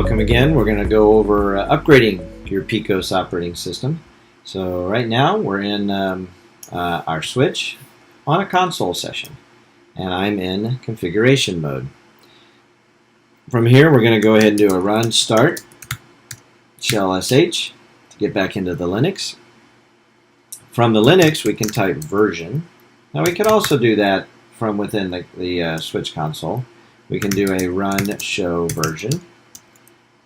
Welcome again. We're going to go over upgrading your PicOS operating system. So right now we're in our switch on a console session, and I'm in configuration mode. From here we're going to go ahead and do a run start shell sh to get back into the Linux. From the Linux we can type version. Now we could also do that from within the switch console. We can do a run show version.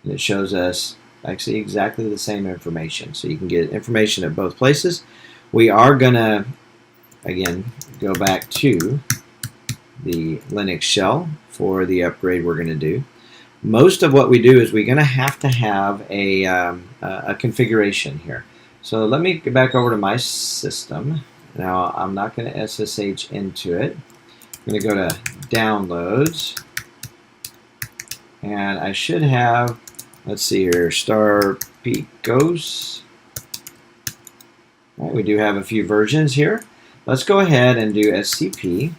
And it shows us actually exactly the same information. So you can get information at both places. We are going to, again, go back to the Linux shell for the upgrade we're going to do. Most of what we do is we're going to have a configuration here. So let me get back over to my system. Now I'm not going to SSH into it. I'm going to go to downloads. And I should have, let's see here, star PicOS. Right, we do have a few versions here. Let's go ahead and do SCP.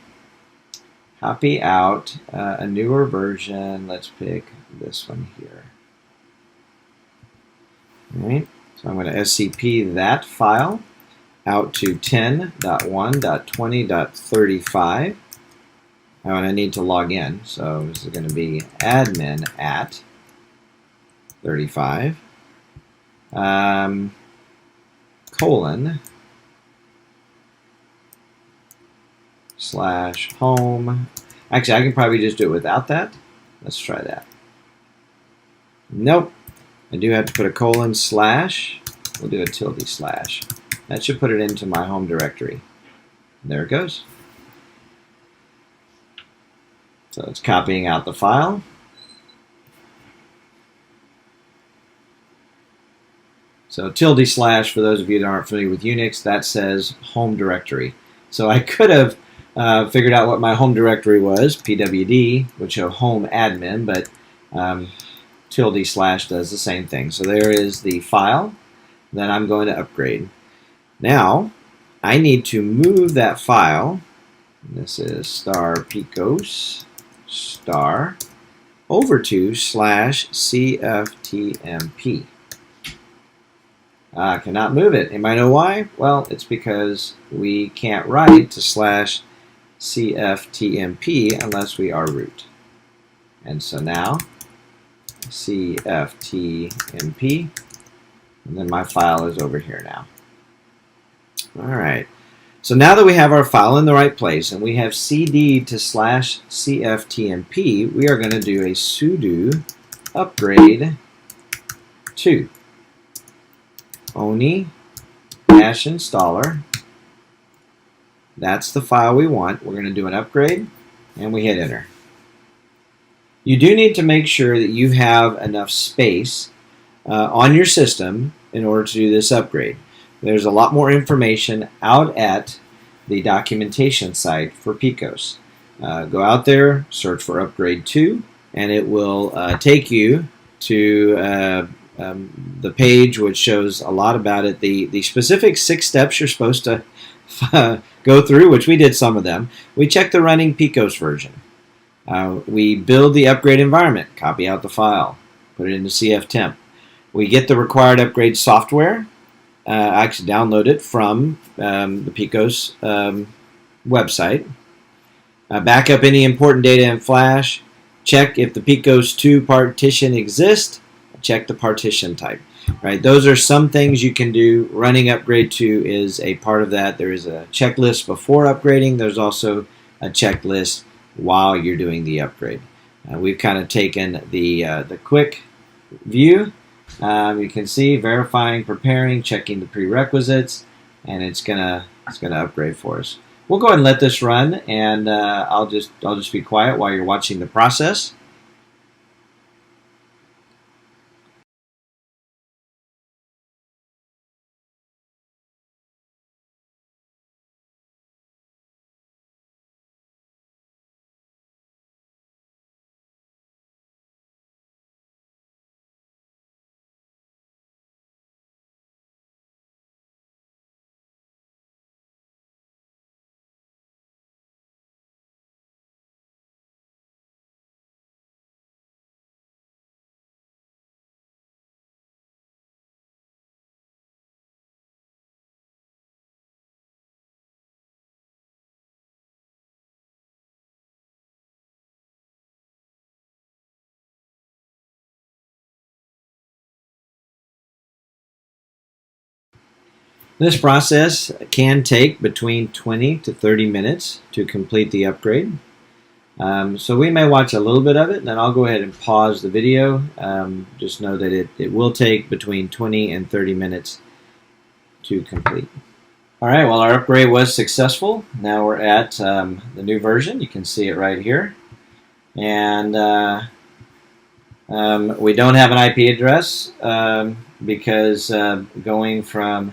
Copy out a newer version. Let's pick this one here. All right, so I'm going to SCP that file out to 10.1.20.35. Now, and I need to log in, so this is going to be admin at 35 colon / home. Actually, I can probably just do it without that. Let's try that. Nope. I do have to put a colon / we'll do a tilde /. That should put it into my home directory. There it goes. So it's copying out the file. So tilde / for those of you that aren't familiar with Unix, that says home directory. So I could have figured out what my home directory was, pwd, would show home admin, but tilde / does the same thing. So there is the file that I'm going to upgrade. Now, I need to move that file. This is star PicOS star over to /cftmp. I cannot move it. Anybody know why? Well, it's because we can't write to /cftmp unless we are root. And so now, cftmp, and then my file is over here now. All right. So now that we have our file in the right place and we have cd to /cftmp, we are going to do a sudo upgrade to oni -installer. That's the file we want. We're going to do an upgrade, and we hit enter. You do need to make sure that you have enough space on your system in order to do this upgrade. There's a lot more information out at the documentation site for PicOS. Go out there, search for upgrade 2, and it will take you to the page which shows a lot about it. The specific 6 steps you're supposed to go through, which we did some of them. We check the running PicOS version. We build the upgrade environment, copy out the file, put it into cftemp. We get the required upgrade software. Actually download it from the PicOS website. Back up any important data in Flash. Check if the PicOS 2 partition exists. Check the partition type. Right? Those are some things you can do. Running upgrade 2 is a part of that. There is a checklist before upgrading. There's also a checklist while you're doing the upgrade. We've kind of taken the quick view. You can see verifying, preparing, checking the prerequisites, and it's gonna upgrade for us. We'll go ahead and let this run, and I'll just be quiet while you're watching the process. This process can take between 20 to 30 minutes to complete the upgrade. So we may watch a little bit of it, and then I'll go ahead and pause the video. Just know that it will take between 20 and 30 minutes to complete. All right, well, our upgrade was successful. Now we're at the new version. You can see it right here. And we don't have an IP address because going from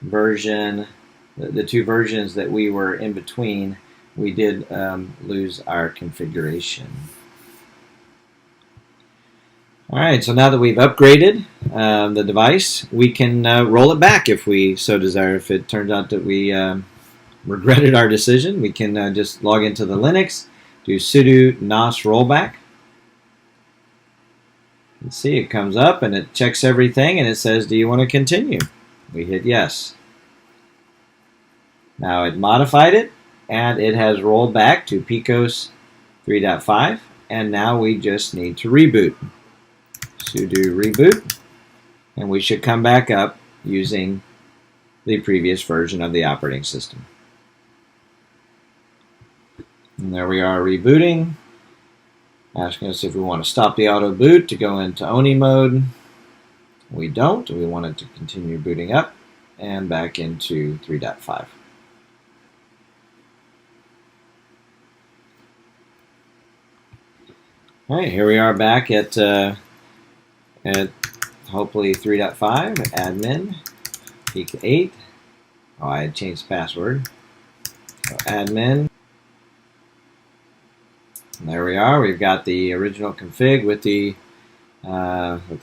the two versions that we were in between, we did lose our configuration. All right, so now that we've upgraded the device, we can roll it back if we so desire. If it turns out that we regretted our decision, we can just log into the Linux, do sudo NOS rollback. You can see it comes up and it checks everything and it says, do you want to continue? We hit yes. Now it modified it and it has rolled back to PicOS 3.5, and now we just need to reboot. Sudo reboot, and we should come back up using the previous version of the operating system. And there we are rebooting, asking us if we want to stop the auto boot to go into ONI mode. We don't. We want it to continue booting up and back into 3.5. All right, here we are back at hopefully 3.5, admin, peak 8. Oh, I had changed the password. So admin. And there we are. We've got the original config with the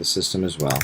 system as well.